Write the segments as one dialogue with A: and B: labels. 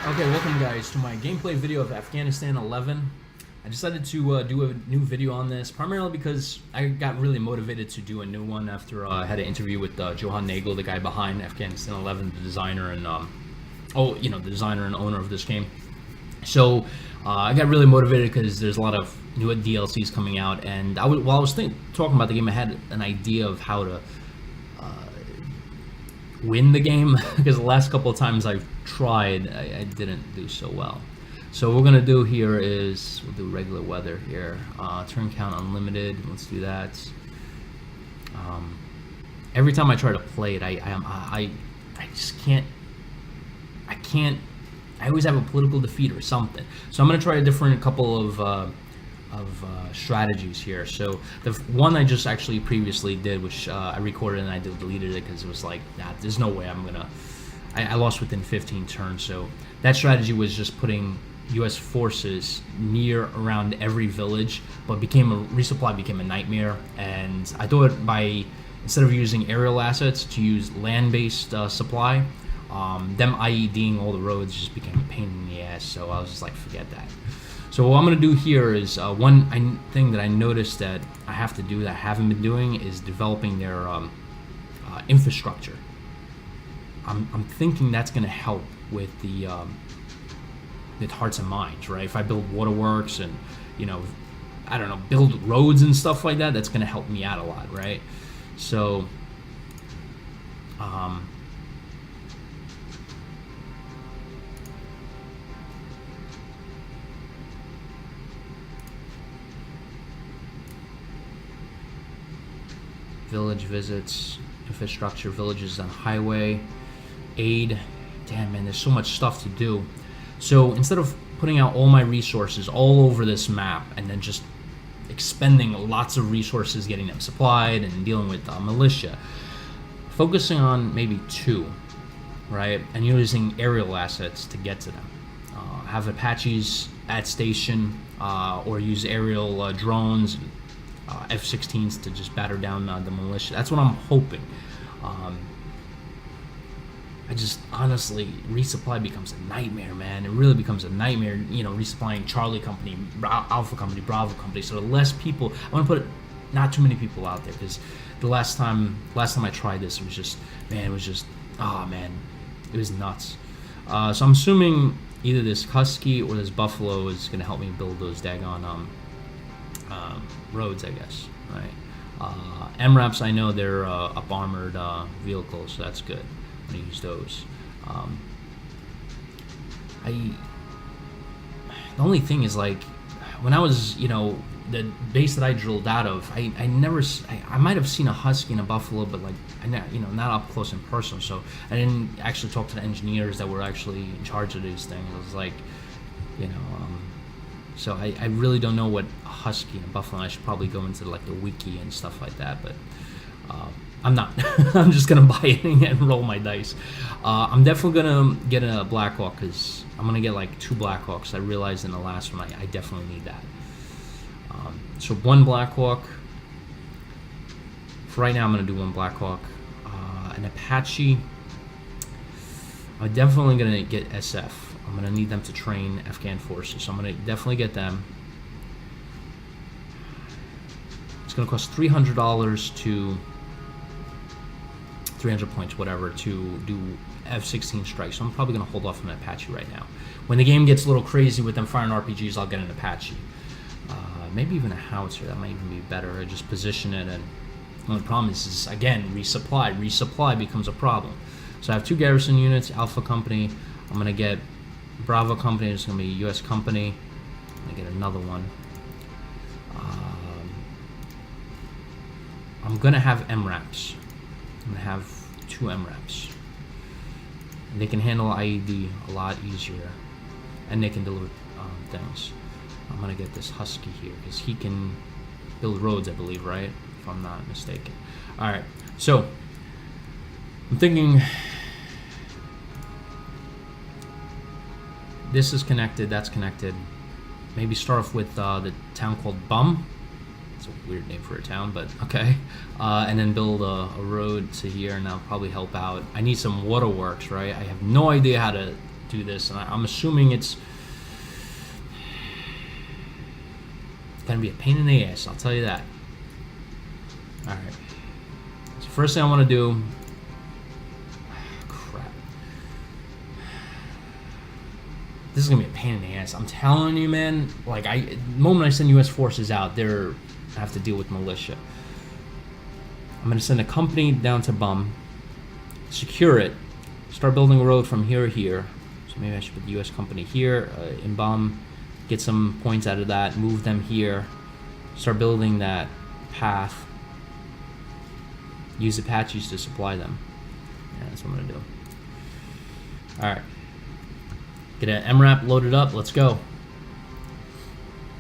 A: Okay, welcome guys to my gameplay video of Afghanistan 11. I decided to do a new video on this, primarily because I got really motivated to do a new one after I had an interview with Johan Nagel, the guy behind Afghanistan 11, the designer and the designer and owner of this game. So I got really motivated because there's a lot of new DLCs coming out, and while I was talking about the game, I had an idea of how to win the game because the last couple of times I've tried, I didn't do so well. So what we're gonna do here is we'll do regular weather here. Turn count unlimited. Let's do that. Every time I try to play it, I just can't. I always have a political defeat or something. So I'm gonna try a couple of strategies here. So the one I just actually previously did, which I recorded and I deleted it because it was like, nah, there's no way I'm gonna. I lost within 15 turns. So that strategy was just putting U.S. forces around every village, but resupply became a nightmare. And I thought instead of using aerial assets, to use land-based supply. Them IEDing all the roads just became a pain in the ass. So I was just like, forget that. So what I'm going to do here is one thing that I noticed that I have to do that I haven't been doing is developing their infrastructure. I'm thinking that's going to help with the with hearts and minds, right? If I build waterworks and, I don't know, build roads and stuff like that, that's going to help me out a lot, right? So, village visits, infrastructure, villages on highway, aid. Damn, man, there's so much stuff to do. So instead of putting out all my resources all over this map and then just expending lots of resources getting them supplied and dealing with militia, focusing on maybe two, right? And using aerial assets to get to them. Have Apaches at station or use aerial drones, F-16s to just batter down the militia. That's what I'm hoping. I just honestly, resupply becomes a nightmare, man. It really becomes a nightmare, resupplying Charlie Company, Alpha Company, Bravo Company. So the less people, I want to put not too many people out there, because the last time I tried this, it was just, it was nuts. So I'm assuming either this Husky or this Buffalo is going to help me build those daggone roads, I guess, right? MRAPs, I know they're up armored vehicles, so that's good. I'm gonna use those. The only thing is, like, when I was, the base that I drilled out of, I might have seen a Husky and a Buffalo, but like, not up close and personal. So I didn't actually talk to the engineers that were actually in charge of these things. I was like, so I really don't know what a Husky and a Buffalo. I should probably go into like the wiki and stuff like that, but I'm not. I'm just gonna buy it and roll my dice. I'm definitely gonna get a Blackhawk because I'm gonna get like 2 Blackhawks. I realized in the last one I definitely need that. So 1 Blackhawk. For right now, I'm gonna do 1 Blackhawk. An Apache. I'm definitely gonna get SF. I'm gonna need them to train Afghan forces, so I'm gonna definitely get them. It's gonna cost $300 to 300 points, whatever, to do F-16 strikes. So I'm probably gonna hold off on an Apache right now. When the game gets a little crazy with them firing RPGs, I'll get an Apache. Maybe even a howitzer. That might even be better. I just position it, and the only problem is again, resupply. Resupply becomes a problem. So I have 2 garrison units, Alpha Company. I'm gonna get Bravo Company. It's gonna be U.S. Company. I'm gonna get another one. I'm gonna have MRAPs. I'm gonna have 2 MRAPs. And they can handle IED a lot easier, and they can deliver things. I'm gonna get this Husky here because he can build roads, I believe, right? If I'm not mistaken. All right, so I'm thinking this is connected, that's connected. Maybe start off with the town called Bum. It's a weird name for a town, but okay. And then build a road to here, and that'll probably help out. I need some waterworks, right? I have no idea how to do this, and I'm assuming it's gonna be a pain in the ass. I'll tell you that. All right. So first thing I want to do. Crap. This is gonna be a pain in the ass. I'm telling you, man. Like the moment I send U.S. forces out, I have to deal with militia. I'm gonna send a company down to Bum, secure it, start building a road from here to here. So maybe I should put the U.S. company here in Bum, get some points out of that, move them here, start building that path. Use Apaches to supply them. Yeah, that's what I'm gonna do. All right, get an MRAP loaded up. Let's go.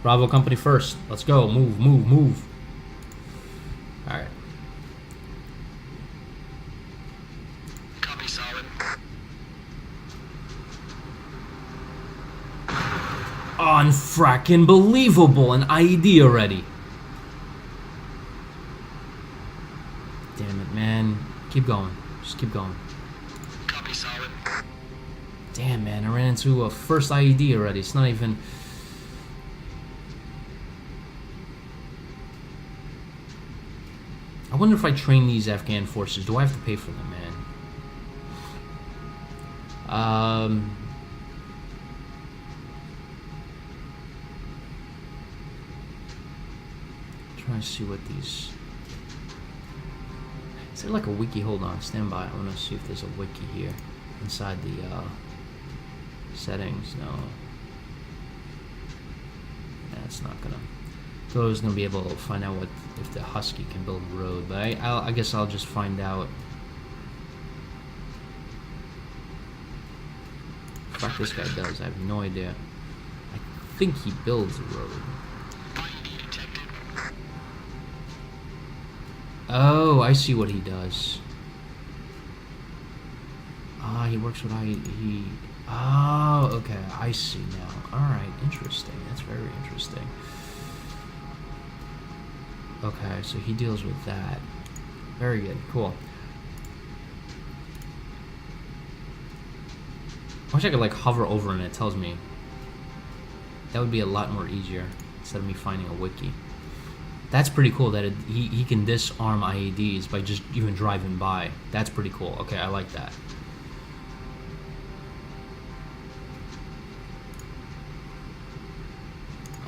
A: Bravo company first. Let's go. Move, move, move. All right.
B: Copy, solid.
A: Unfrackin' believable. An IED already. Damn it, man. Keep going. Just keep going.
B: Copy, solid.
A: Damn, man. I ran into a first IED already. It's not even... I wonder if I train these Afghan forces, do I have to pay for them, man? Trying to see what these... Is there like a wiki? Hold on, stand by. I want to see if there's a wiki here inside the settings. No. That's not gonna... So I was gonna be able to find out what if the Husky can build a road, but I guess I'll just find out. What this guy does, I have no idea. I think he builds a road. Oh, I see what he does. Ah, he works with Oh, okay, I see now. Alright, interesting. That's very interesting. Okay, so he deals with that. Very good, cool. I wish I could like hover over and it tells me. That would be a lot more easier instead of me finding a wiki. That's pretty cool that he can disarm IEDs by just even driving by. That's pretty cool. Okay, I like that.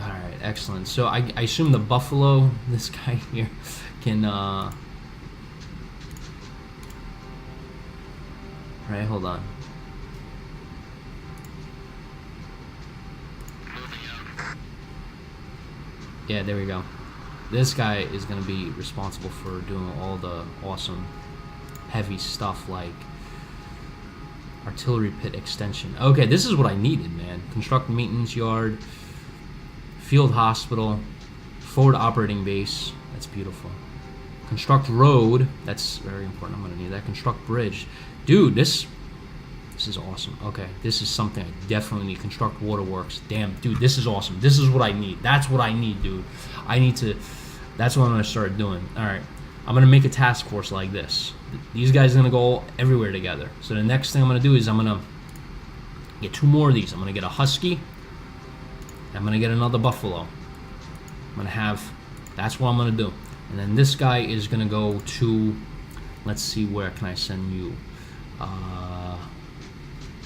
A: Alright, excellent. So I assume the Buffalo, this guy here, can... Alright, hold on. Yeah, there we go. This guy is going to be responsible for doing all the awesome heavy stuff like artillery pit extension. Okay, this is what I needed, man. Construct maintenance yard, field hospital, forward operating base. That's beautiful. Construct road. That's very important. I'm going to need that. Construct bridge. Dude, this is awesome. Okay, this is something I definitely need. Construct waterworks. Damn, dude, this is awesome. This is what I need. That's what I need, dude. I need to... That's what I'm going to start doing. Alright, I'm going to make a task force like this. These guys are going to go everywhere together. So the next thing I'm going to do is I'm going to get 2 more of these. I'm going to get a Husky. I'm going to get another Buffalo. I'm going to have... That's what I'm going to do. And then this guy is going to go to... Let's see, where can I send you?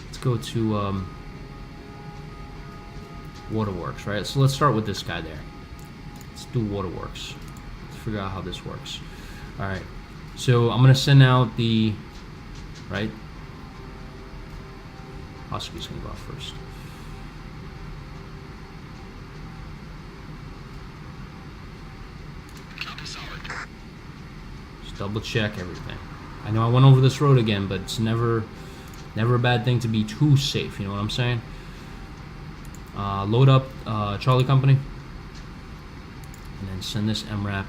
A: Let's go to Waterworks, right? So let's start with this guy there. Let's do Waterworks. Let's figure out how this works. Alright. So I'm going to send out the... Right? Husky's going to go out first. Just double check everything. I know I went over this road again, but it's never a bad thing to be too safe, you know what I'm saying? Load up Charlie Company. And then send this MRAP.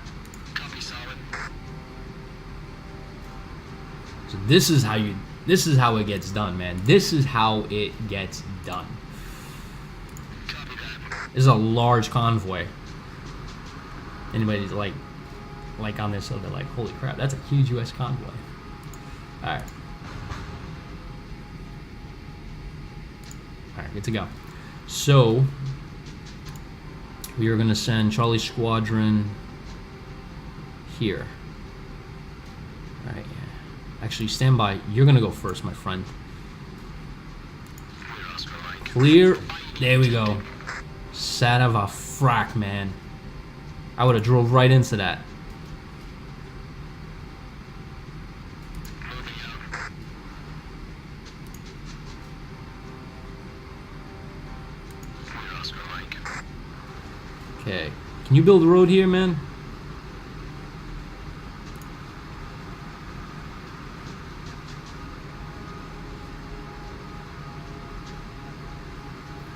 A: So this is how it gets done, man. This is how it gets done. This is a large convoy. Anybody's like on this, so they're like, holy crap, that's a huge US convoy. Alright. good to go. So we are gonna send Charlie Squadron here. All right. Actually, stand by. You're gonna go first, my friend. Clear. There we go. Son of a frack, man. I would have drove right into that. Okay. Can you build a road here, man?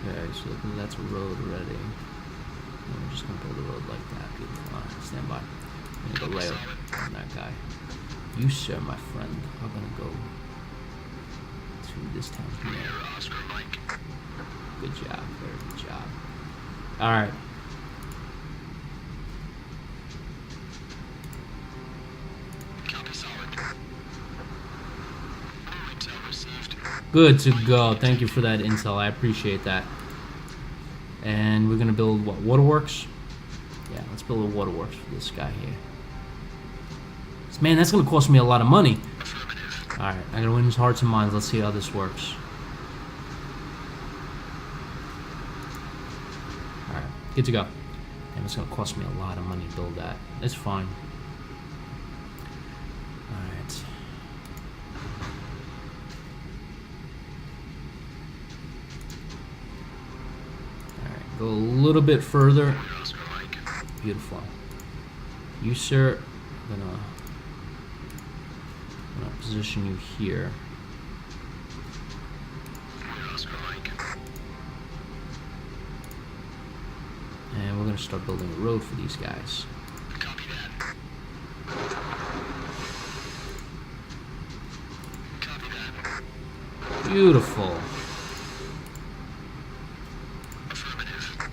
A: Okay, so that's a road already. And we're just gonna build a road like that. Beautiful. All right, stand by. I'm gonna go rail on that guy. You, sir, my friend, are gonna go to this town here. Good job. Very good job. All right. Good to go. Thank you for that intel. I appreciate that. And we're gonna build what? Waterworks? Yeah, let's build a waterworks for this guy here. Man, that's gonna cost me a lot of money. Alright, I gotta win his hearts and minds. Let's see how this works. Alright, good to go. And it's gonna cost me a lot of money to build that. It's fine. Alright. Alright, go a little bit further. Beautiful. You, sir, I'm gonna position you here. And we're gonna start building a road for these guys.
B: Copy that. Copy that.
A: Beautiful.
B: Affirmative.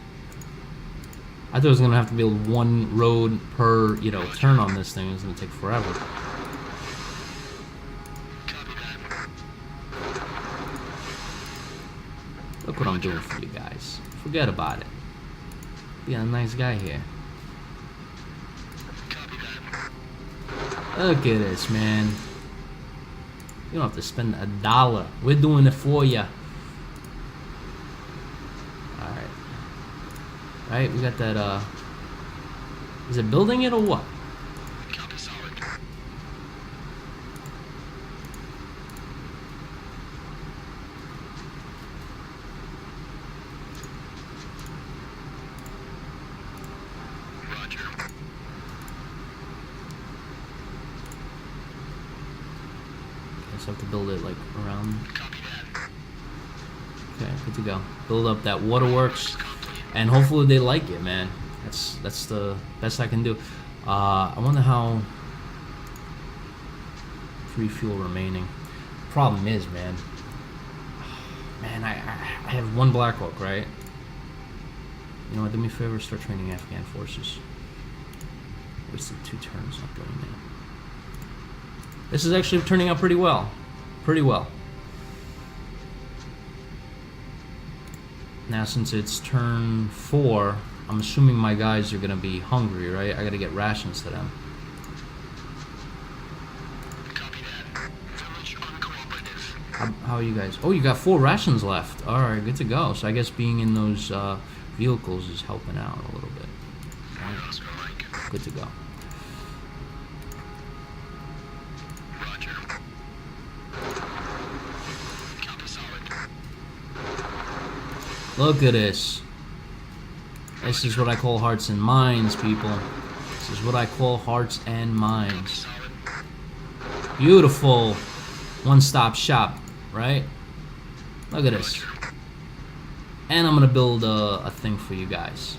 A: I thought I was gonna have to build one road per, turn on this thing. It's gonna take forever.
B: Copy that.
A: Look what I'm doing for you guys. Forget about it. Being a nice guy here.
B: Copy that.
A: Look at this, man. You don't have to spend $1. We're doing it for you. Alright. Right, we got that, is it building it or what?
B: Copy solid. Roger.
A: Guess I have to build it like around.
B: Copy that.
A: Okay, good to go. Build up that waterworks, and hopefully they like it, man. That's the best I can do. I wonder how. 3 fuel remaining. Problem is, man. Man, I have 1 Blackhawk, right? You know what? Do me a favor, start training Afghan forces. Wasted 2 turns not doing that. This is actually turning out pretty well. Pretty well. Now, since it's turn 4, I'm assuming my guys are gonna be hungry, right? I gotta get rations to them.
B: Copy that. Village uncooperative.
A: How are you guys? Oh, you got 4 rations left. All right, good to go. So I guess being in those vehicles is helping out a little bit. All right,
B: Oscar Mike.
A: good to go.
B: Roger. Copy solid.
A: Look at this. This is what I call hearts and minds, people. This is what I call hearts and minds.
B: Solid.
A: Beautiful. One-stop shop, right? Look at this. And I'm gonna build a thing for you guys.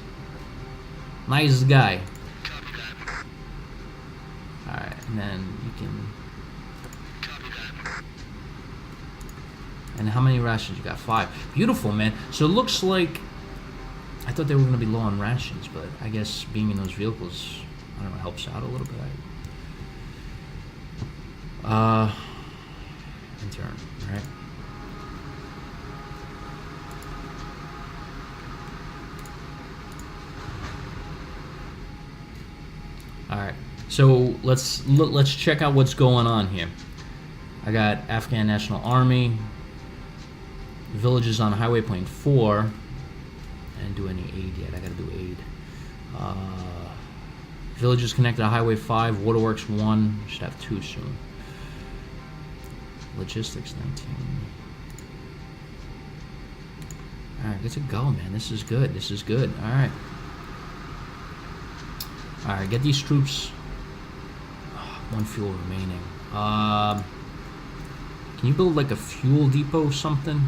A: Nice guy.
B: Copy that.
A: Alright, and then you can...
B: Copy that.
A: And how many rations you got? 5. Beautiful, man. So it looks like... I thought they were gonna be low on rations, but I guess being in those vehicles, I don't know, helps out a little bit. Intern, right? All right. So let's check out what's going on here. I got Afghan National Army, villages on Highway Point 4. I didn't do any aid yet. I gotta do aid. Villages connected to Highway 5, Waterworks 1. Should have 2 soon. Logistics 19. Alright, good to go, man. This is good. This is good. Alright. Alright, get these troops. Oh, 1 fuel remaining. Can you build like a fuel depot or something?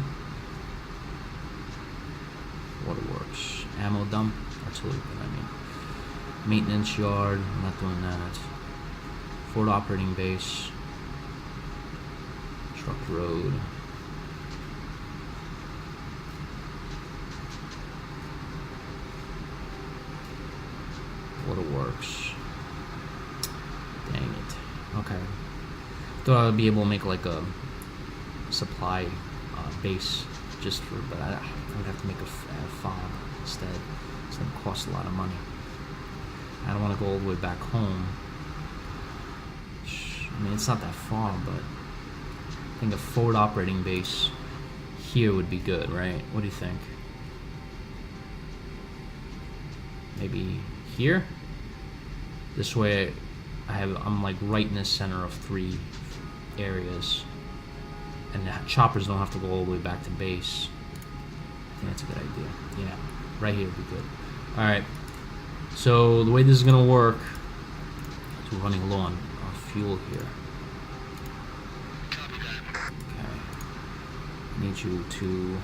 A: Waterworks. Ammo dump. Artillery, I mean. Maintenance yard. I'm not doing that. Ford operating base. Truck road. Waterworks. Dang it. Okay. Thought I'd be able to make like a supply base just for, but I would have to make a fob instead. It's going to cost a lot of money. I don't want to go all the way back home. I mean, it's not that far, but I think a forward operating base here would be good, right? What do you think? Maybe here? This way I'm like right in the center of 3 areas. And the choppers don't have to go all the way back to base. I think that's a good idea. Yeah, right here would be good. Alright. So the way this is gonna work is we're running low on fuel here. Okay. Need you to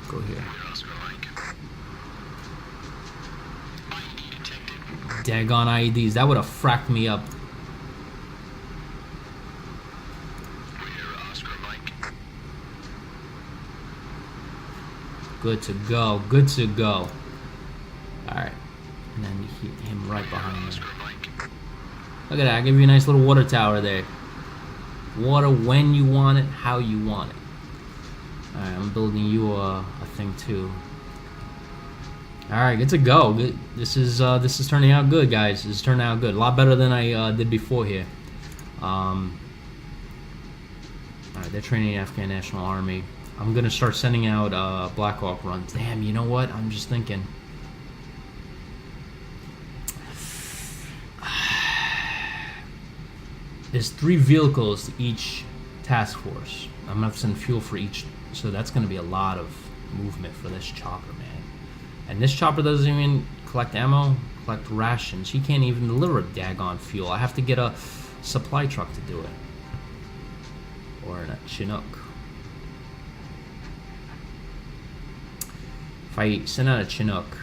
A: go here. Daggone IEDs. That would have fracked me up. Good to go. Good to go. Alright. And then him right behind me. Look at that. I give you a nice little water tower there. Water when you want it, how you want it. Alright, I'm building you a thing too. Alright, good to go. Good. This is turning out good, guys. This is turning out good. A lot better than I did before here. Alright, they're training the Afghan National Army. I'm gonna start sending out Black Hawk runs. Damn, you know what? I'm just thinking. There's 3 vehicles to each task force. I'm gonna have to send fuel for each, so that's gonna be a lot of movement for this chopper, man. And this chopper doesn't even collect ammo, collect rations. He can't even deliver daggone fuel. I have to get a supply truck to do it, or a Chinook. If I send out a Chinook,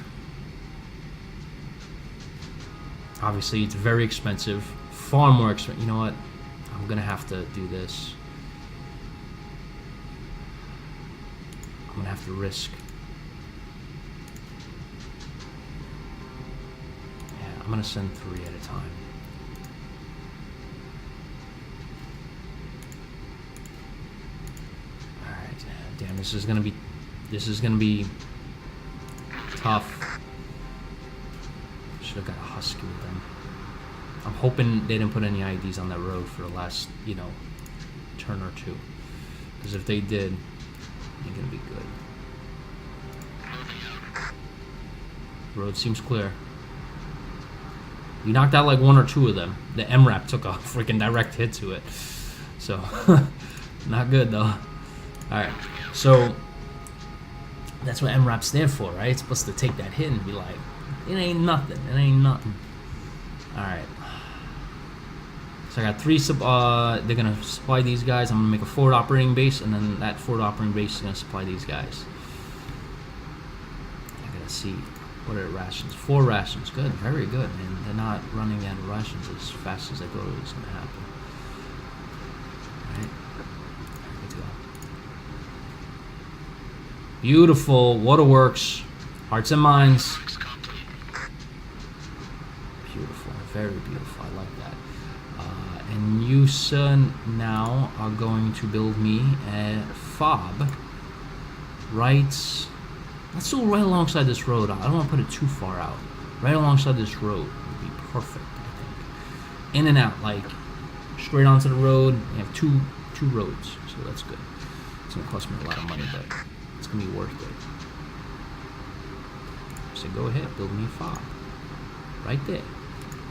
A: obviously it's very expensive, far more expensive. You know what? I'm gonna have to do this. I'm gonna have to risk. Yeah, I'm gonna send 3 at a time. All right. Damn, this is gonna be tough. Should have got a Husky with them. I'm hoping they didn't put any IDs on that road for the last, turn or 2. Because if they did, it ain't gonna be good. The road seems clear. We knocked out like 1 or 2 of them. The MRAP took a freaking direct hit to it. So, not good though. Alright, so that's what MRAP's there for, right? It's supposed to take that hit and be like, it ain't nothing. It ain't nothing. Alright. So I got 3 they're gonna supply these guys. I'm gonna make a forward operating base, and then that forward operating base is gonna supply these guys. I gotta see. What are the rations? 4 rations. Good, very good, man. They're not running out of rations as fast as I thought it was gonna happen. Alright. Good to go. Beautiful. Waterworks. Hearts and minds. Beautiful. Very beautiful. I like that. And you, son, now are going to build me a fob. Right. Let's do it right alongside this road. I don't want to put it too far out. right alongside this road would be perfect, I think. In and out, like straight onto the road. We have two roads, so that's good. It's gonna cost me a lot of money, but it's gonna be worth it. So go ahead, build me a fob. Right there.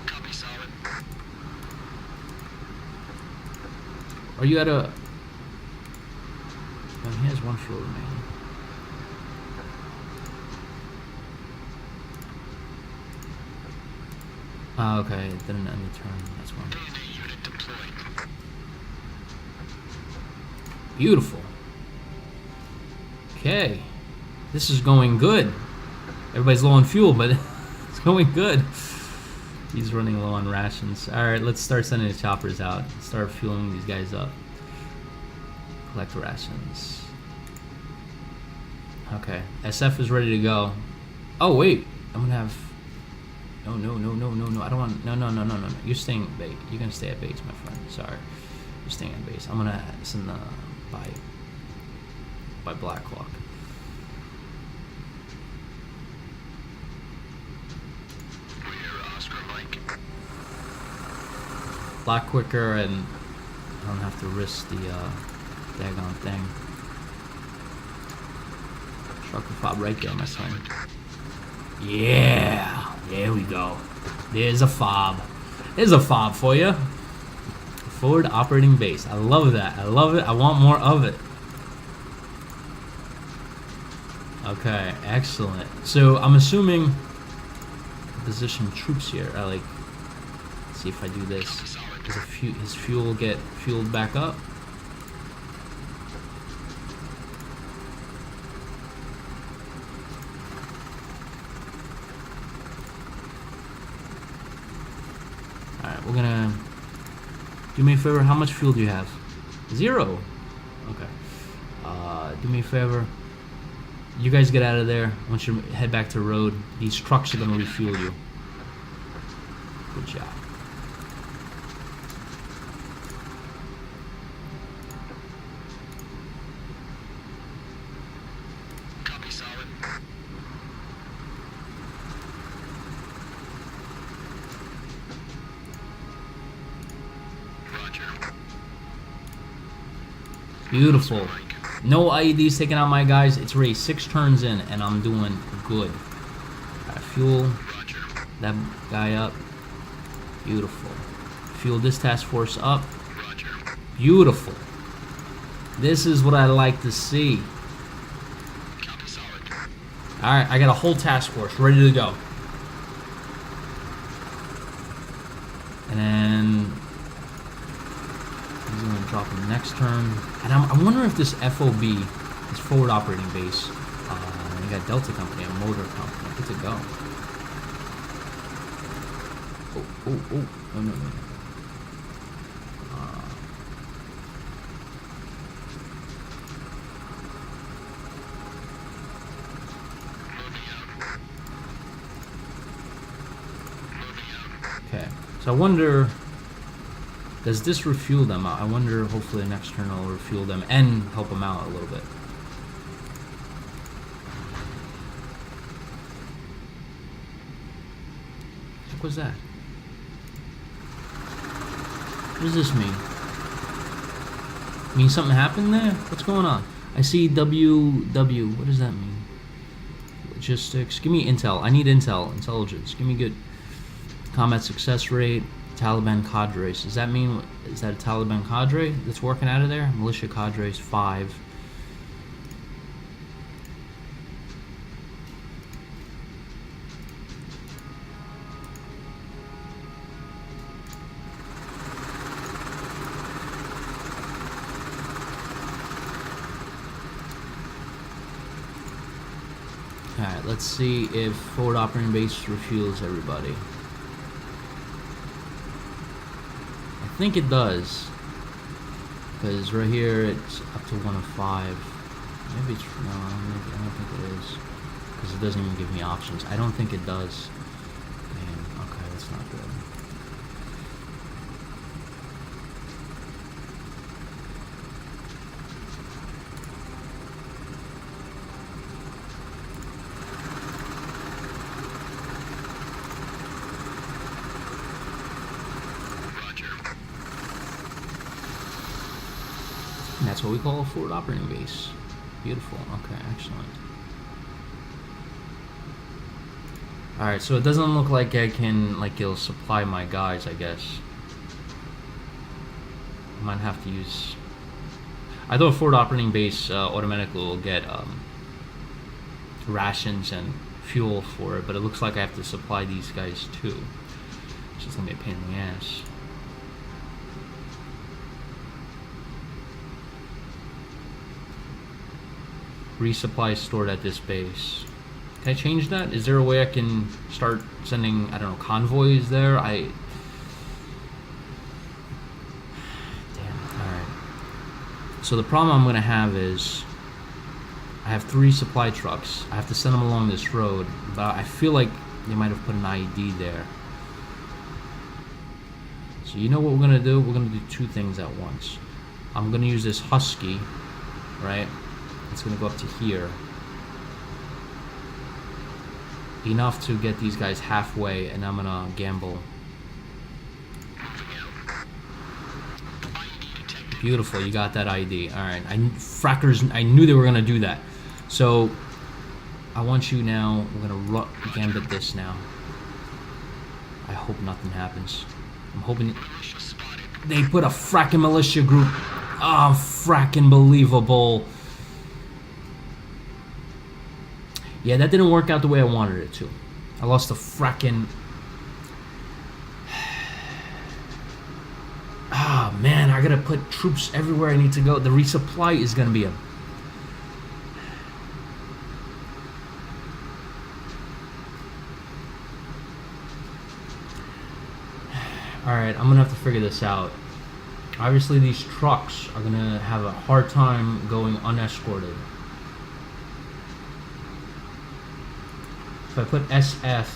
B: Copy solid.
A: Are you at a... Oh, he has one fuel remaining. Oh, okay, it didn't end the turn. That's one.
B: Mayday unit deployed.
A: Beautiful. Okay. This is going good. Everybody's low on fuel, but it's going good. He's running low on rations. Alright, let's start sending the choppers out. Start fueling these guys up. Collect rations. Okay. SF is ready to go. Oh, wait. I'm gonna have... No. I don't want... No. You're staying at base. You're gonna stay at base, my friend. Sorry. You're staying at base. I'm gonna send the... By Black Hawk.
B: We're Oscar Mike.
A: Lot quicker, and I don't have to risk the daggone thing. Truck the fob right there, my friend. Yeah, there we go. There's a fob. There's a fob for you. Forward operating base. I love that. I love it. I want more of it. Okay, excellent. So I'm assuming position troops here. I like. Let's see if I do this. Does his fuel get fueled back up? Alright, we're gonna... Do me a favor, how much fuel do you have? 0. Okay. Do me a favor. You guys get out of there. I want you to head back to the road. These trucks are gonna refuel you. Good job.
B: Copy solid. Roger.
A: Beautiful. No IEDs taking out my guys. It's already 6 turns in, and I'm doing good. Gotta fuel
B: Roger.
A: that guy up. Beautiful. Fuel this task force up.
B: Roger.
A: Beautiful. This is what I like to see.
B: Copy solid.
A: Alright, I got a whole task force ready to go. And then he's gonna drop him next turn. And I wonder if this FOB, this forward operating base, you got Delta Company, a motor company. Good to go. Oh, no. Okay, so I wonder, does this refuel them out? I wonder, hopefully the next turn I'll refuel them and help them out a little bit. What was that? What does this mean? Mean something happened there? What's going on? I see WW. What does that mean? Logistics. Give me intel. I need intel. Intelligence. Give me good combat success rate. Taliban cadres. Does that mean, is that a Taliban cadre that's working out of there? Militia cadres 5. Alright, let's see if forward operating base refuels everybody. I think it does. Because right here it's up to 1 of 5. Maybe it's... No, I don't think it is. Because it doesn't even give me options. I don't think it does. Damn, okay, that's not good. that's what we call a forward operating base. Beautiful. Okay, excellent. Alright, so it doesn't look like I can, like, it'll supply my guys, I guess. I might have to use... I thought a forward operating base automatically will get rations and fuel for it, but it looks like I have to supply these guys too. Which is going to be a pain in the ass. Resupply stored at this base. Can I change that? Is there a way I can start sending, I don't know, convoys there? Damn, alright. So the problem I'm going to have is I have 3 supply trucks. I have to send them along this road, but I feel like they might have put an IED there. So you know what we're going to do? We're going to do 2 things at once. I'm going to use this Husky, right? It's going to go up to here. Enough to get these guys halfway, and I'm going to gamble. Beautiful, you got that ID. Alright, frackers, I knew they were going to do that. So, I want you now, we're going to gambit this now. I hope nothing happens. I'm hoping... They put a fracking militia group. Oh, fracking believable. Yeah, that didn't work out the way I wanted it to. I lost a fracking... Ah, oh, man, I gotta put troops everywhere I need to go. The resupply is gonna be a... Alright, I'm gonna have to figure this out. Obviously, these trucks are gonna have a hard time going unescorted. If I put SF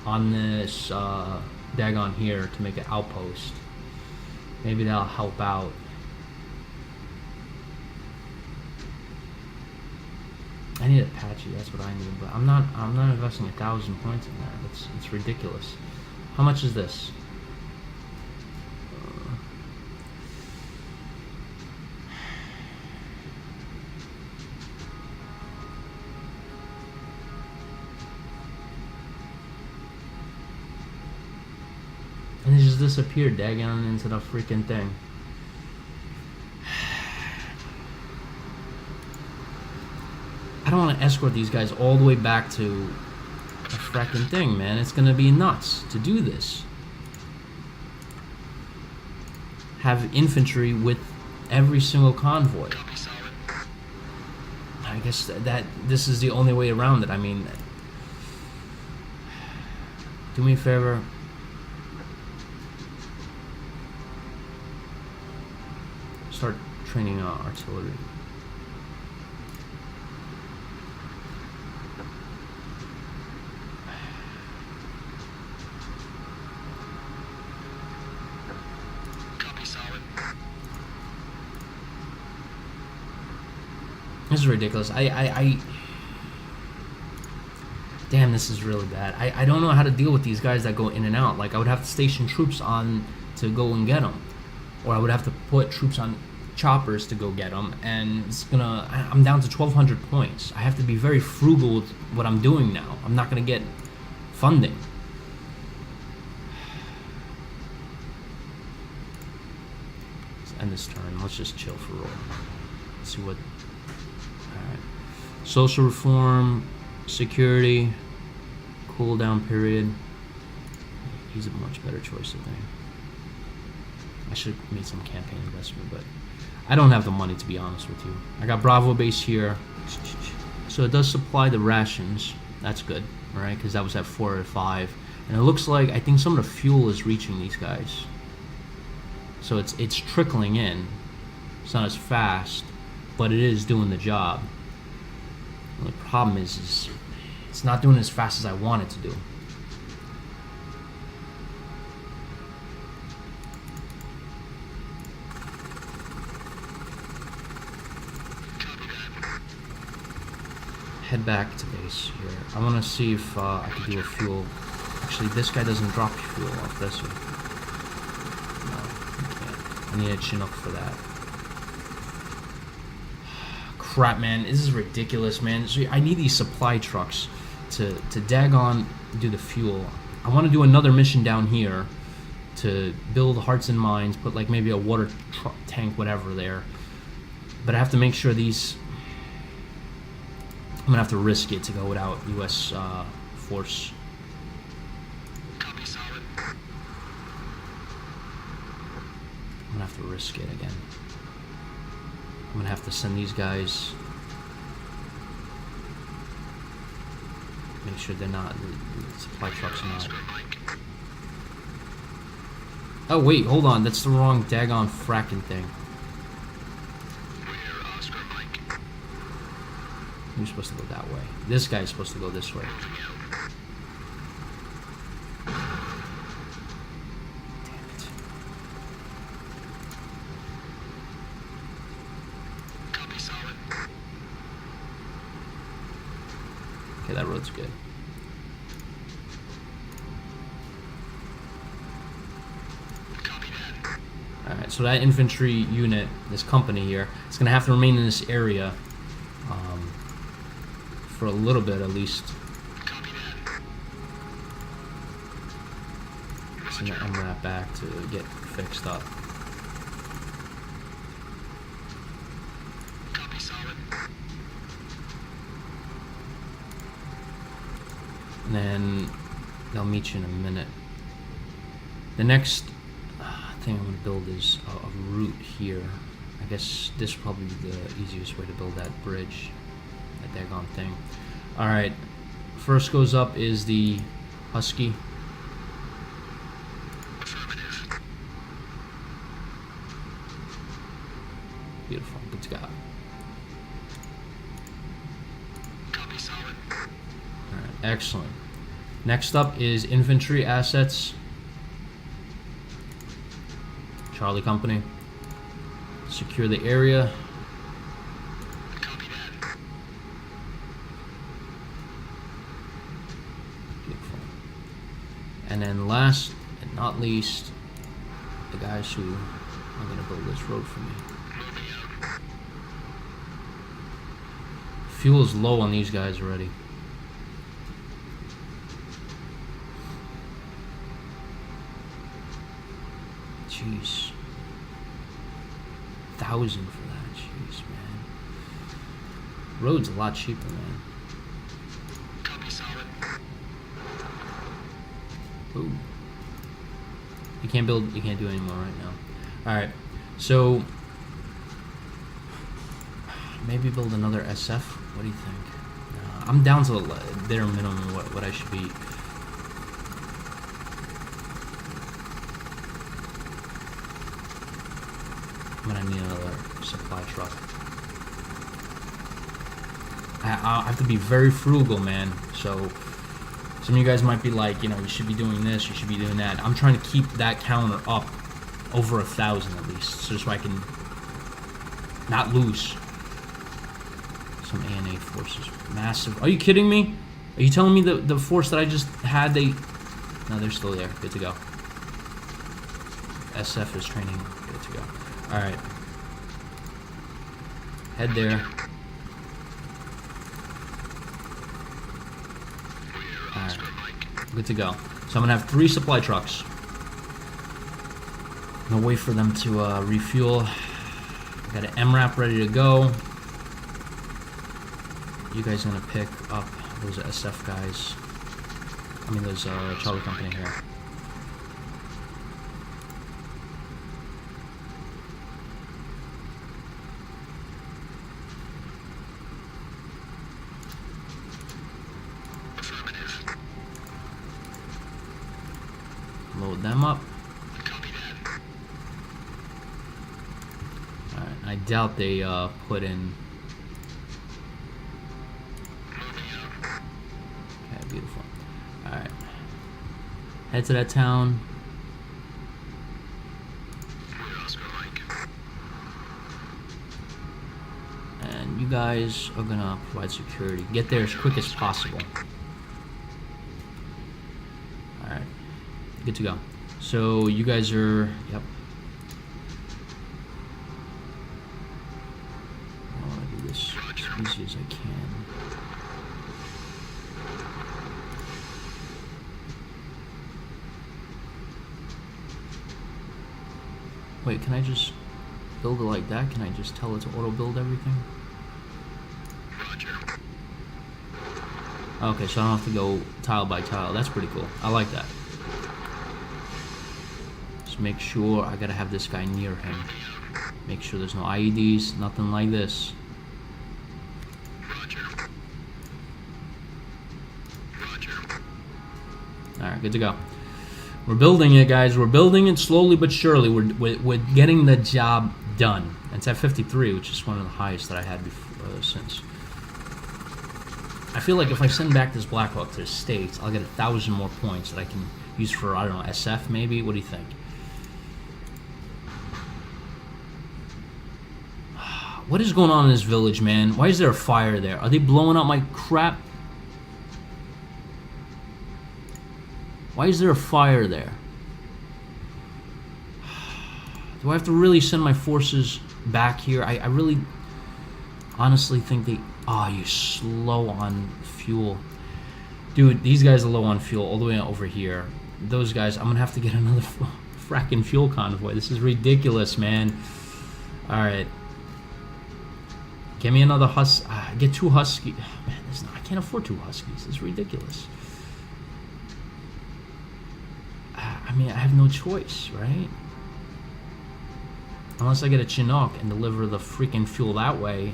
A: on this daggone here to make an outpost, maybe that'll help out. I need Apache, that's what I need, but I'm not investing 1,000 points in that. It's ridiculous. How much is this? And it just disappeared, daggone, into the freaking thing. I don't want to escort these guys all the way back to the fracking thing, man. It's gonna be nuts to do this. Have infantry with every single convoy. I guess that this is the only way around it. I mean, do me a favor. Start training artillery.
B: Copy, solid.
A: This is ridiculous. Damn, this is really bad. I don't know how to deal with these guys that go in and out. Like, I would have to station troops on to go and get them. Or I would have to put troops on choppers to go get them, and I'm down to 1,200 points. I have to be very frugal with what I'm doing now. I'm not gonna get funding. Let's end this turn. Let's just chill for a roll. Let's see what... Alright. Social reform, security, cooldown period. He's a much better choice, I think. I should have made some campaign investment, but I don't have the money, to be honest with you. I got Bravo base here. So it does supply the rations. That's good, alright, because that was at 4 or 5. And it looks like, I think some of the fuel is reaching these guys. So it's trickling in. It's not as fast, but it is doing the job. And the problem is it's not doing as fast as I want it to do. Head back to base here. I want to see if I can do a fuel. Actually, this guy doesn't drop fuel off, does he? No, he can't. I need a Chinook for that. crap, man. This is ridiculous, man. So I need these supply trucks to daggone do the fuel. I want to do another mission down here to build hearts and minds, put like maybe a water tank, whatever there. But I have to make sure these... I'm gonna have to risk it to go without U.S. force.
B: Copy, solid.
A: I'm gonna have to risk it again. I'm gonna have to send these guys. Make sure they're not the supply trucks are not.
B: Oscar Mike.
A: Oh wait, hold on. That's the wrong daggone fracking thing.
B: We're Oscar Mike.
A: You're supposed to go that way. This guy's supposed to go this way.
B: Moving out.
A: Damn it.
B: Copy, solid.
A: Okay, that road's good.
B: Copy that.
A: Alright, so that infantry unit, this company here, is going to have to remain in this area for a little bit at least.
B: Copy that.
A: Send that MRAP back to get fixed up.
B: Copy, solid.
A: And then they'll meet you in a minute. The next thing I'm going to build is a route here. I guess this will probably be the easiest way to build that bridge, that daggone thing. Alright, first goes up is the Husky.
B: Affirmative.
A: Beautiful, good to go.
B: Copy, solid.
A: Alright, excellent. Next up is infantry assets. Charlie Company. Secure the area.
B: Copy that.
A: Beautiful. And then last and not least, the guys who are going to build this road for me.
B: Moving out.
A: Fuel is low on these guys already. Jeez. 1,000 for that. Jeez, man. Road's a lot cheaper, man.
B: Copy, solid.
A: Ooh. You can't build, you can't do any more right now. Alright, so maybe build another SF? What do you think? I'm down to their minimum, what I should be. I'm gonna need another supply truck. I have to be very frugal, man. So some of you guys might be like, you know, you should be doing this, you should be doing that. I'm trying to keep that counter up over 1,000 at least, so I can not lose. Some ANA forces, massive. Are you kidding me? Are you telling me the force that I just had, no, they're still there. Good to go. SF is training. Good to go. All right. Head there.
B: We're Oscar Mike.
A: Good to go. So I'm gonna have 3 supply trucks. I'm gonna wait for them to refuel. Got an MRAP ready to go. You guys are gonna pick up those SF guys. I mean those Charlie Company here.
B: Affirmative.
A: Load them up.
B: Copy that.
A: Alright, I doubt they put in.
B: Moving out.
A: Okay, beautiful. Alright. Head to that town.
B: We're Oscar Mike.
A: And you guys are gonna provide security. Get there as quick as possible. Alright. Good to go. So you guys are, yep. I want to do this.
B: Roger.
A: Wait, can I just build it like that? Can I just tell it to auto build everything?
B: Roger.
A: Okay, so I don't have to go tile by tile. That's pretty cool. I like that. Just make sure I gotta have this guy near him. Make sure there's no IEDs, nothing like this.
B: Roger. Roger.
A: Alright, good to go. We're building it, guys. We're building it slowly but surely. We're getting the job done. And it's at 53, which is one of the highest that I had before, since. I feel like if I send back this Blackhawk to the States, I'll get 1,000 more points that I can use for, I don't know, SF maybe? What do you think? What is going on in this village, man? Why is there a fire there? Are they blowing up my crap? Why is there a fire there? Do I have to really send my forces back here? I really honestly think they... Oh, you're slow on fuel. Dude, these guys are low on fuel all the way over here. Those guys, I'm going to have to get another fracking fuel convoy. This is ridiculous, man. Alright. Get me another get 2 Huskies. Oh, man, I can't afford 2 Huskies. It's ridiculous. I mean, I have no choice, right? Unless I get a Chinook and deliver the freaking fuel that way.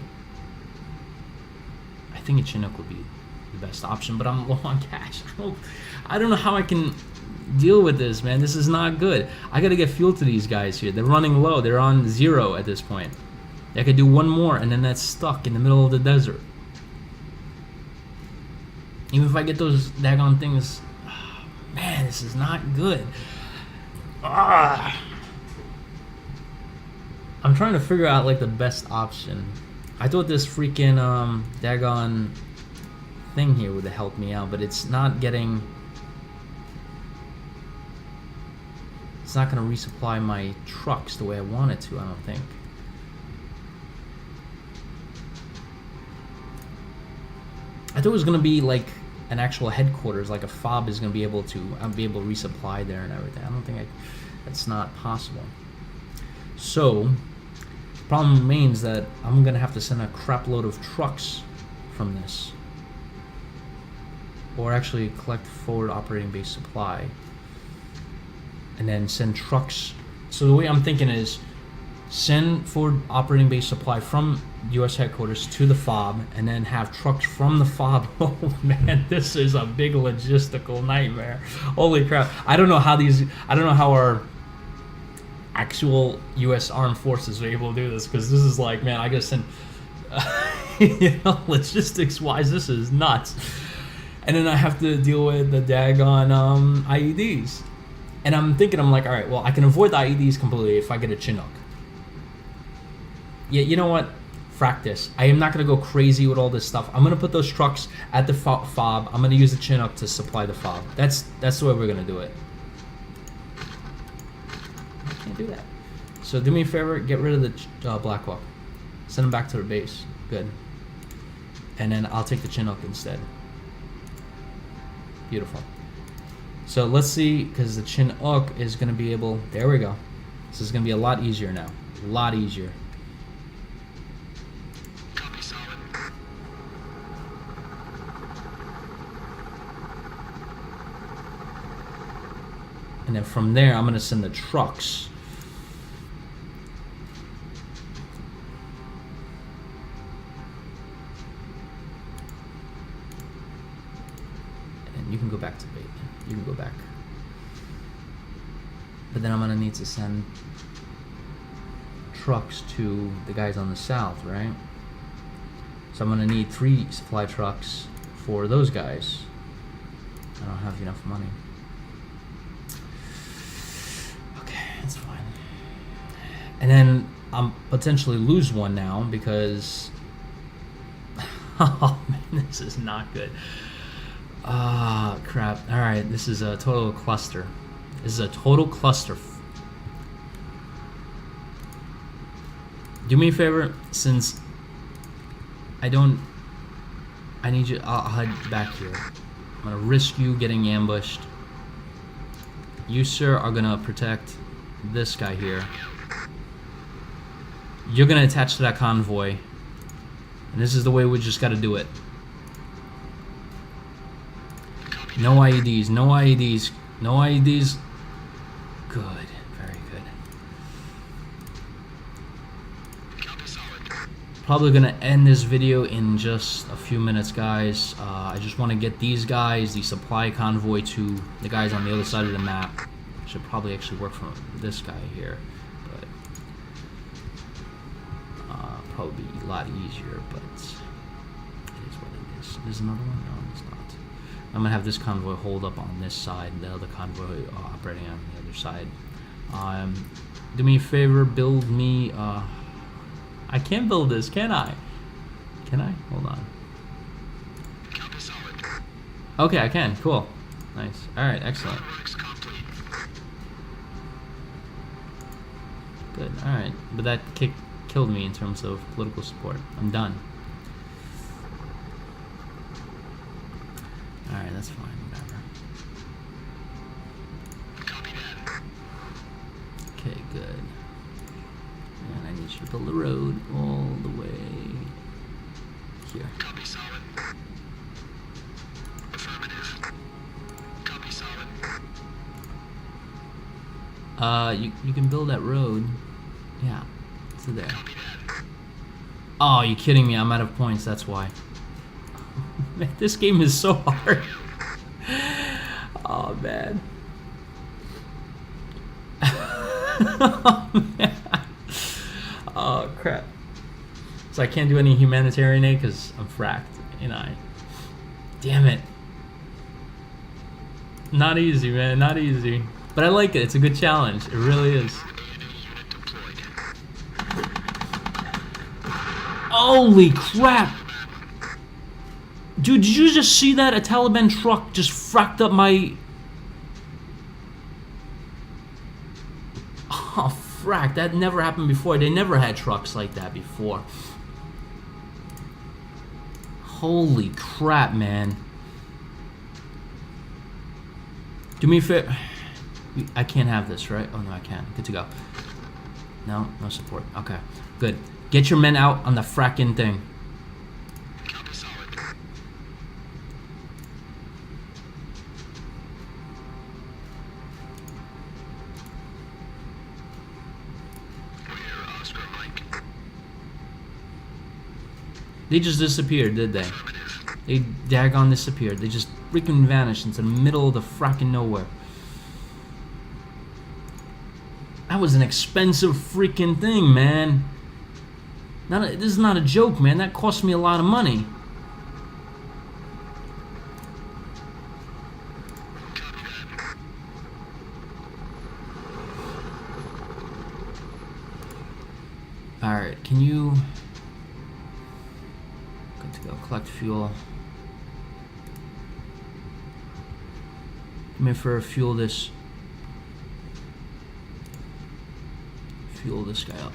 A: I think a Chinook would be the best option, but I'm low on cash. I don't know how I can deal with this, man. This is not good. I gotta get fuel to these guys here. They're running low. They're on 0 at this point. I could do one more, and then that's stuck in the middle of the desert. Even if I get those daggone things... Oh, man, this is not good. I'm trying to figure out, like, the best option. I thought this freaking, daggone thing here would have helped me out, but it's not getting... It's not going to resupply my trucks the way I want it to, I don't think. I thought it was gonna be like an actual headquarters, like a fob is gonna be able to resupply there and everything. I don't think that's not possible. So, the problem remains that I'm gonna have to send a crap load of trucks from this, or actually collect forward operating base supply, and then send trucks. So the way I'm thinking is send forward operating base supply from U.S. headquarters to the FOB, and then have trucks from the FOB. Oh man, this is a big logistical nightmare. Holy crap! I don't know how our actual U.S. Armed Forces are able to do this, because this is like, man, I gotta send. You know, logistics-wise, this is nuts. And then I have to deal with the daggone IEDs. And I'm thinking, I'm like, all right, well, I can avoid the IEDs completely if I get a Chinook. Yeah, you know what? Frack this. I am not going to go crazy with all this stuff. I'm going to put those trucks at the FOB. I'm going to use the Chinook to supply the FOB. That's the way we're going to do it. I can't do that. So do me a favor, get rid of the Blackhawk. Send them back to their base. Good. And then I'll take the Chinook instead. Beautiful. So let's see, because the Chinook is going to be able... There we go. This is going to be a lot easier now. A lot easier.
B: Copy, solid.
A: And then from there, I'm going to send the trucks. And you can go back to bait. You can go back. But then I'm going to need to send trucks to the guys on the south, right? So I'm going to need 3 supply trucks for those guys. I don't have enough money. Okay, that's fine. And then I'm potentially lose one now because... Oh man, this is not good. Ah, crap. Alright, this is a total cluster. This is a total cluster. Do me a favor, since I need you, I'll head back here. I'm gonna risk you getting ambushed. You, sir, are gonna protect this guy here. You're gonna attach to that convoy. And this is the way we just gotta do it. No IEDs, no IEDs, no IEDs. Good, very good. Probably gonna end this video in just a few minutes, guys. I just want to get these guys, the supply convoy, to the guys on the other side of the map. Should probably actually work from this guy here, but probably be a lot easier. But it is what it is. There's another one. No, there's not. I'm gonna have this convoy hold up on this side, and the other convoy operating on the other side. Do me a favor, build me. I can't build this, can I? Can I? Hold on. Okay, I can. Cool. Nice. All right. Excellent. Good. All right. But that killed me in terms of political support. I'm done. All right. That's fine. Whatever. Okay. Good. And I need you to build the road all the way here.
B: Copy solid. Affirmative. Copy solid.
A: You can build that road. Yeah. So there. Oh, you kidding me? I'm out of points. That's why. Man, this game is so hard. Oh man. Oh man. Oh crap. So I can't do any humanitarian aid because I'm fracked, and damn it. Not easy, man, not easy. But I like it, it's a good challenge, it really is. Holy crap! Dude, did you just see that? A Taliban truck just fracked up my... Oh, frack, that never happened before. They never had trucks like that before. Holy crap, man. Do me a favor. I can't have this, right? Oh, no, I can. Good to go. No, no support. Okay, good. Get your men out on the fracking thing. They just disappeared, did they? They daggone disappeared. They just freaking vanished into the middle of the fracking nowhere. That was an expensive freaking thing, man. This is not a joke, man. That cost me a lot of money. Alright, can you... Good to go. Collect fuel. Come here for fuel this. Fuel this guy up.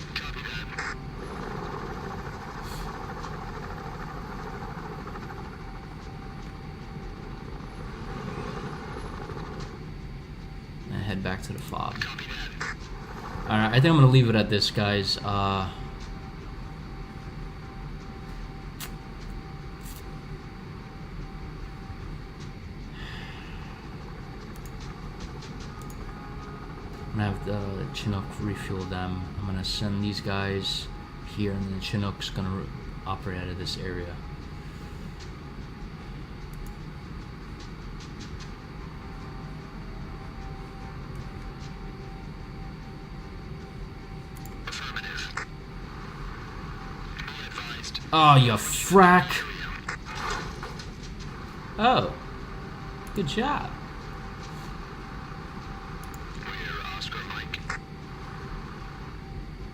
A: And head back to the fob. Alright, I think I'm gonna leave it at this, guys. I'm gonna have the Chinook refuel them. I'm gonna send these guys here, and then the Chinook's gonna operate out of this area. Oh, you frack! Oh, good job.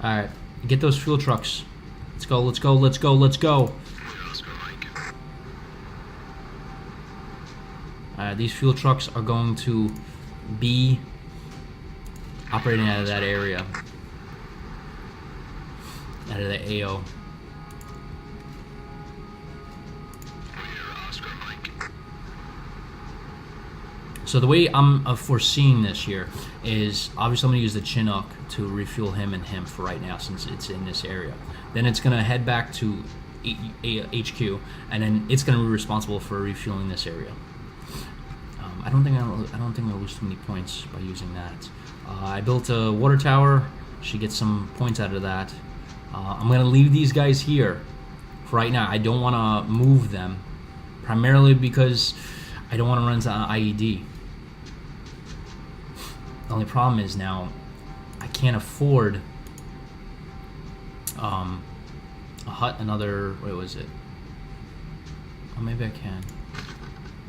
A: Alright, get those fuel trucks. Let's go, let's go, let's go, let's go. Alright, these fuel trucks are going to be operating out of that area. Out of the AO. So the way I'm foreseeing this here is obviously I'm going to use the Chinook to refuel him and him for right now since it's in this area. Then it's going to head back to HQ, and then it's going to be responsible for refueling this area. I don't think I'll lose too many points by using that. I built a water tower. She gets some points out of that. I'm going to leave these guys here for right now. I don't want to move them, primarily because I don't want to run into IED. The only problem is now I can't afford a hut, another, what was it? Oh, maybe I can.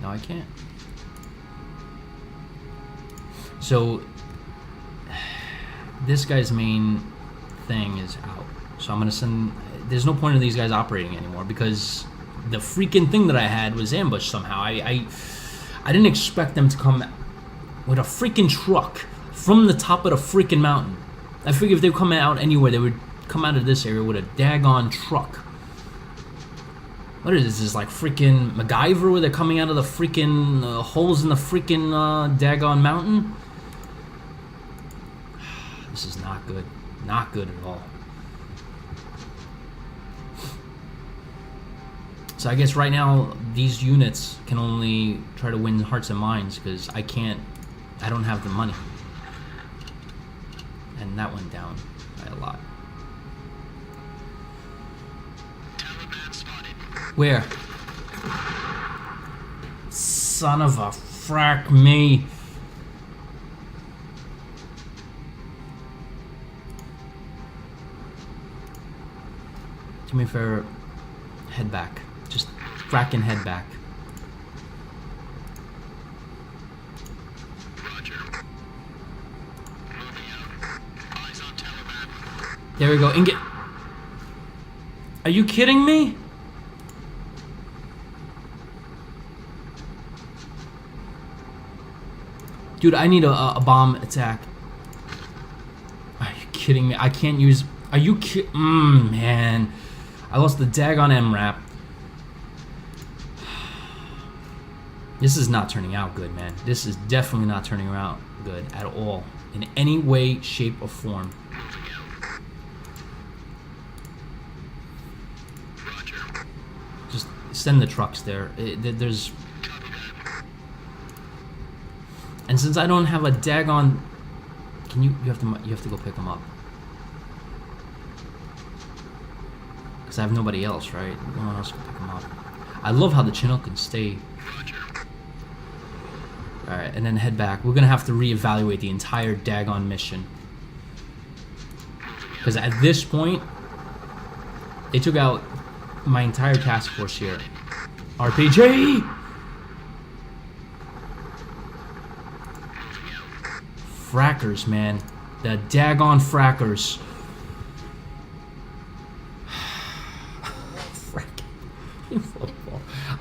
A: No, I can't. So this guy's main thing is out. So I'm gonna send, there's no point in these guys operating anymore because the freaking thing that I had was ambushed somehow. I didn't expect them to come with a freaking truck from the top of the freaking mountain. I figured if they were coming out anywhere, they would come out of this area with a daggone truck. What is this? Is like freaking MacGyver where they're coming out of the freaking holes in the freaking daggone mountain? This is not good. Not good at all. So I guess right now these units can only try to win hearts and minds because I don't have the money. And that went down by a lot. Where? Son of a frack me. Do me a favor, head back. Just fracking head back.
B: Roger. Moving out. Eyes on Taliban.
A: There we go. Ingot. Are you kidding me? Dude, I need a bomb attack. Are you kidding me? I can't use... Are you kidding? Man. I lost the daggone MRAP. This is not turning out good, man. This is definitely not turning out good at all. In any way, shape, or form.
B: Roger.
A: Just send the trucks there. There's... And since I don't have a daggone... Can you... You have to go pick them up. Because I have nobody else, right? No one else can pick them up. I love how the Chinook can stay. Alright, and then head back. We're going to have to reevaluate the entire daggone mission. Because at this point, they took out my entire task force here. RPG! Frackers, man. The daggone frackers.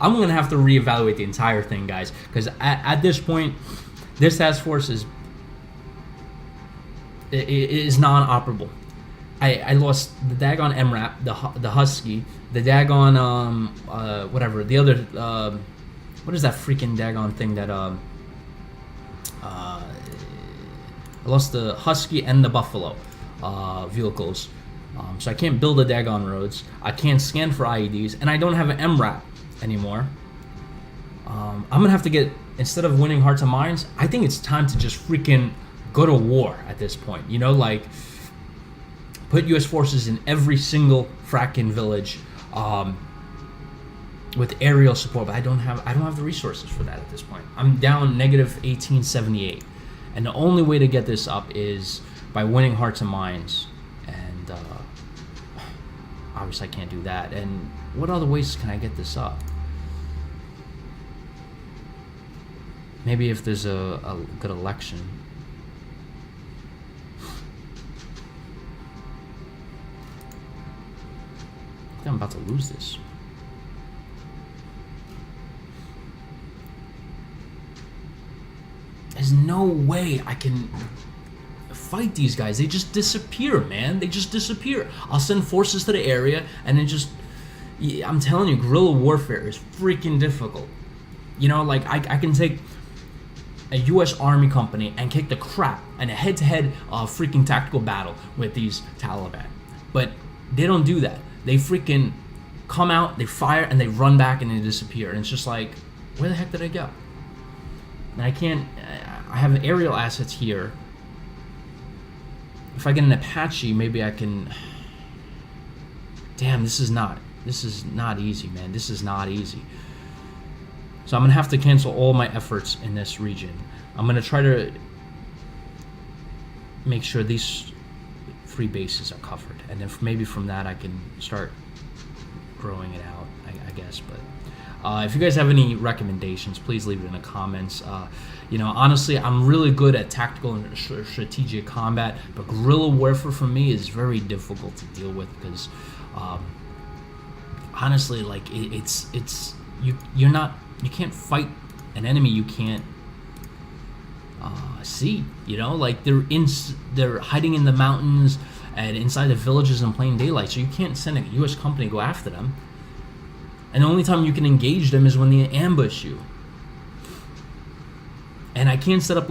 A: I'm gonna have to reevaluate the entire thing, guys, because at this point, this task force is non-operable. I lost the daggone MRAP, the Husky, the daggone whatever, the other what is that freaking daggone thing that I lost the Husky and the Buffalo vehicles. So I can't build the daggone roads. I can't scan for IEDs, and I don't have an MRAP anymore. I'm gonna have to get, instead of winning hearts and minds, I think it's time to just freaking go to war at this point. You know, like put U.S. forces in every single fracking village with aerial support. But I don't have the resources for that at this point. I'm down negative 1878, and the only way to get this up is by winning hearts and minds. And obviously I can't do that. And what other ways can I get this up? Maybe if there's a good election. I think I'm about to lose this. There's no way I can fight these guys. They just disappear, man. They just disappear. I'll send forces to the area, and then just... I'm telling you, guerrilla warfare is freaking difficult. You know, like, I can take... a U.S. Army company and kick the crap in a head-to-head freaking tactical battle with these Taliban. But they don't do that. They freaking come out, they fire, and they run back and they disappear. And it's just like, where the heck did I go? And I can't. I have aerial assets here. If I get an Apache, maybe I can. Damn, this is not easy, man. This is not easy. So I'm gonna have to cancel all my efforts in this region. I'm gonna try to make sure these 3 bases are covered, and then maybe from that I can start growing it out, I guess. But if you guys have any recommendations, please leave it in the comments. Honestly, I'm really good at tactical and strategic combat, but guerrilla warfare for me is very difficult to deal with because, honestly, like you can't fight an enemy you can't see. Like they're hiding in the mountains and inside the villages in plain daylight, so you can't send a U.S. company to go after them. And the only time you can engage them is when they ambush you. And I can't set up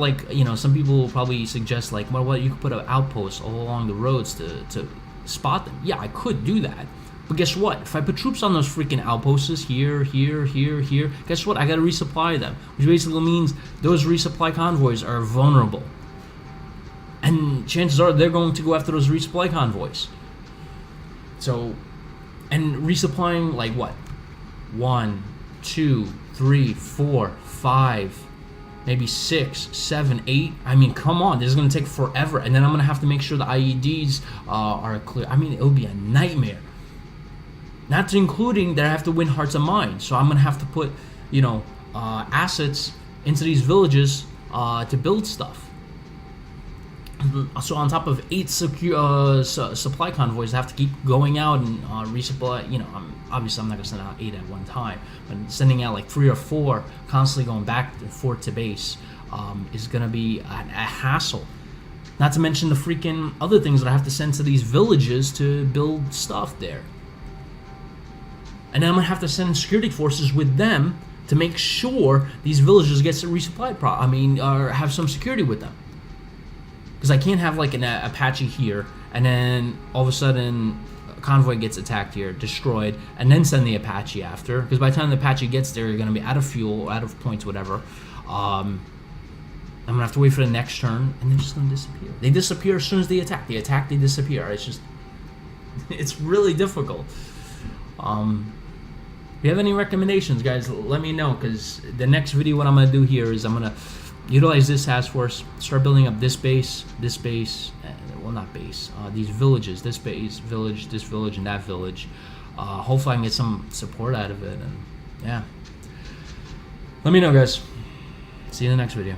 A: some people will probably suggest well, you could put an outpost all along the roads to spot them. Yeah, I could do that. But guess what? If I put troops on those freaking outposts here, guess what? I gotta resupply them. Which basically means those resupply convoys are vulnerable. And chances are they're going to go after those resupply convoys. So, and resupplying 1, 2, 3, 4, 5, maybe 6, 7, 8. I mean, come on, this is gonna take forever. And then I'm gonna have to make sure the IEDs are clear. I mean, it'll be a nightmare. Not to including that I have to win hearts and minds. So I'm gonna have to put, assets into these villages to build stuff. So on top of 8 supply convoys, I have to keep going out and resupply. Obviously I'm not gonna send out 8 at one time, but sending out 3 or 4, constantly going back and forth to base, is gonna be a hassle. Not to mention the freaking other things that I have to send to these villages to build stuff there. And then I'm gonna have to send security forces with them to make sure these villages get resupplied. Or have some security with them. Because I can't have an Apache here, and then all of a sudden a convoy gets attacked here, destroyed, and then send the Apache after. Because by the time the Apache gets there, you're gonna be out of fuel, out of points, whatever. I'm gonna have to wait for the next turn, and they're just gonna disappear. They disappear as soon as they attack. They attack, they disappear. It's really difficult. If you have any recommendations, guys, let me know, because the next video, what I'm going to do here is I'm going to utilize this task force, start building up this base, well, not base, these villages, this base, village, this village, and that village. Hopefully I can get some support out of it, and yeah. Let me know, guys. See you in the next video.